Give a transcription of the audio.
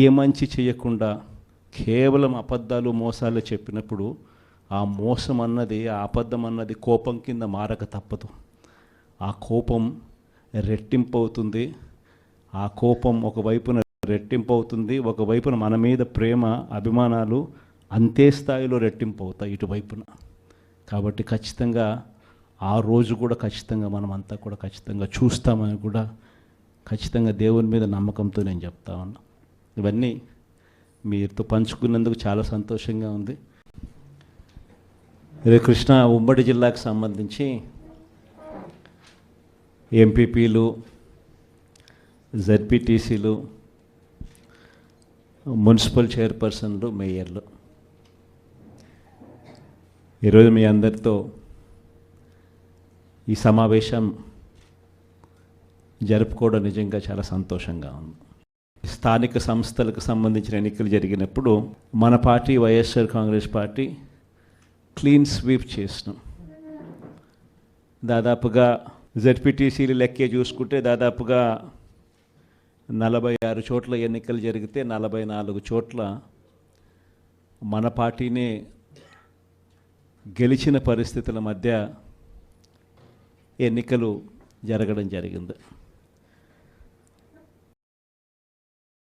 ఏ మంచి చేయకుండా కేవలం అబద్ధాలు మోసాలు చెప్పినప్పుడు ఆ మోసం అన్నది, ఆ అబద్ధం అన్నది కోపం కింద మారక తప్పదు. ఆ కోపం రెట్టింపు అవుతుంది. ఆ కోపం ఒకవైపున రెట్టింపు అవుతుంది, ఒకవైపున మన మీద ప్రేమ అభిమానాలు అంతే స్థాయిలో రెట్టింపు అవుతాయి ఇటువైపున. కాబట్టి ఖచ్చితంగా ఆ రోజు కూడా ఖచ్చితంగా మనమంతా కూడా ఖచ్చితంగా చూస్తామని కూడా ఖచ్చితంగా దేవుని మీద నమ్మకంతో నేను చెప్తా ఉన్నా. ఇవన్నీ మీతో పంచుకున్నందుకు చాలా సంతోషంగా ఉంది. కృష్ణా ఉమ్మడి జిల్లాకు సంబంధించి ఎంపీపీలు, జెడ్పీటీసీలు, మున్సిపల్ చైర్పర్సన్లు, మేయర్లు, ఈరోజు మీ అందరితో ఈ సమావేశం జరుపుకోవడం నిజంగా చాలా సంతోషంగా ఉంది. స్థానిక సంస్థలకు సంబంధించిన ఎన్నికలు జరిగినప్పుడు మన party YSR Congress party clean sweep చేసినాం. దాదాపుగా జెడ్పీటీసీలు లెక్కే చూసుకుంటే దాదాపుగా 46 చోట్ల ఎన్నికలు జరిగితే 44 చోట్ల మన పార్టీనే గెలిచిన పరిస్థితుల మధ్య ఎన్నికలు జరగడం జరిగింది.